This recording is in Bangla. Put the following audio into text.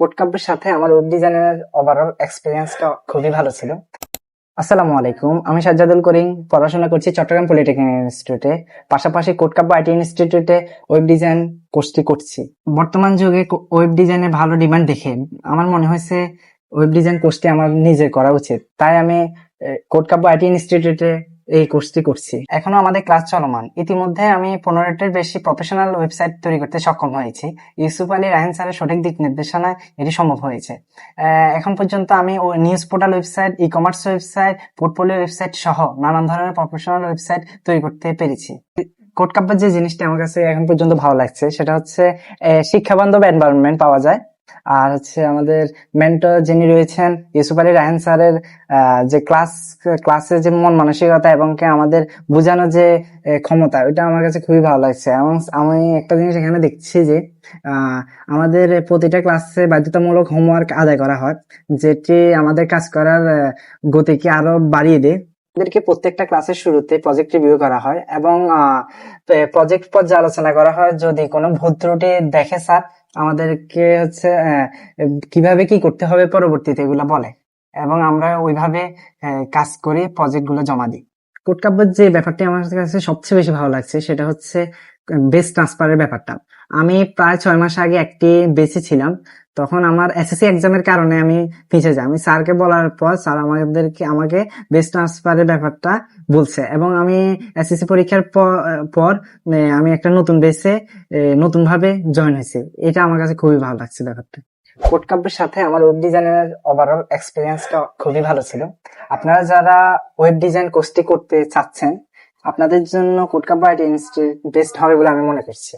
কোড কাব্যের সাথে আমার ওয়েব ডিজাইনের ওভারঅল এক্সপিরিয়েন্সটা খুবই ভালো ছিল। আসসালামু আলাইকুম, আমি সাজ্জাদুল করিম, পড়াশোনা করছি চট্টগ্রাম পলিটেকনিক ইনস্টিটিউটে। পাশাপাশি কোড কাব্য আইটি ইনস্টিটিউটে ওয়েব ডিজাইন কোর্সটি করছি। বর্তমান যুগে ওয়েব ডিজাইনে ভালো ডিমান্ড দেখে আমার মনে হয়েছে ওয়েব ডিজাইন কোর্সটি আমার নিজে করা উচিত। তাই আমি কোড কাব্য আইটি ইনস্টিটিউটে এই কোর্সটি করছি। এখনো আমাদের ক্লাস চলমান। ইতিমধ্যে আমি 15টির বেশি প্রফেশনাল ওয়েবসাইট তৈরি করতে সক্ষম হয়েছি। ইউসুফ আলী রায়হান স্যারের সঠিক দিক নির্দেশনায় এটি সম্ভব হয়েছে। এখন পর্যন্ত আমি news portal website, e commerce website, portfolio website সহ নানান ধরনের প্রফেশনাল ওয়েবসাইট তৈরি করতে পেরেছি। কোড কাব্যের যে জিনিসটা আমার কাছে এখন পর্যন্ত ভালো লাগছে সেটা হচ্ছে শিক্ষাবান্ধব এনভায়রনমেন্ট পাওয়া যায়। আর হচ্ছে আমাদের মেন্টর যিনি রয়েছেন ইউসুফ আলী রায়হান স্যারের যে ক্লাসে যে মন মানসিকতা এবং আমাদের বোঝানোর যে ক্ষমতা, ওইটা আমার কাছে খুবই ভালো লাগছে। এবং আমি একটা জিনিস এখানে দেখছি যে আমাদের প্রতিটা ক্লাসে বাধ্যতামূলক হোমওয়ার্ক আদায় করা হয়, যেটি আমাদের কাজ করার গতিকে আরো বাড়িয়ে দেয়। আমাদেরকে প্রত্যেকটা ক্লাসের শুরুতে প্রজেক্ট রিভিউ করা হয় এবং প্রজেক্ট পর্যালোচনা করা হয়। যদি কোনো ভুল ত্রুটি দেখে স্যার আমাদেরকে হচ্ছে কিভাবে কি করতে হবে পরবর্তীতে এগুলো বলে এবং আমরা ওইভাবে কাজ করে প্রজেক্ট গুলো জমা দিই। কোড কাব্যের যে ব্যাপারটি আমার কাছে সবচেয়ে বেশি ভালো লাগছে সেটা হচ্ছে বেস ট্রান্সফারের ব্যাপারটা। আমি প্রায় 6 মাস আগে একটি বেসে ছিলাম, তখন আমার এসএসসি এক্সামের কারণে আমি পিছিয়ে যাই। আমি স্যারকে বলার পর স্যার আমাকে বেস ট্রান্সফারের ব্যাপারটা বলছে এবং আমি এসএসসি পরীক্ষার পর আমি একটা নতুন বেসে নতুন ভাবে জয়েন হয়েছি। এটা আমার কাছে খুবই ভালো লাগছে ব্যাপারটা। কোড কাব্যের সাথে আমার ওয়েব ডিজাইনের ওভারঅল এক্সপিরিয়েন্সটা খুবই ভালো ছিল। আপনারা যারা ওয়েব ডিজাইন কোর্সটি করতে চাচ্ছেন, আপনাদের জন্য code Kabya IT institute best হবে বলে আমি মনে করছি।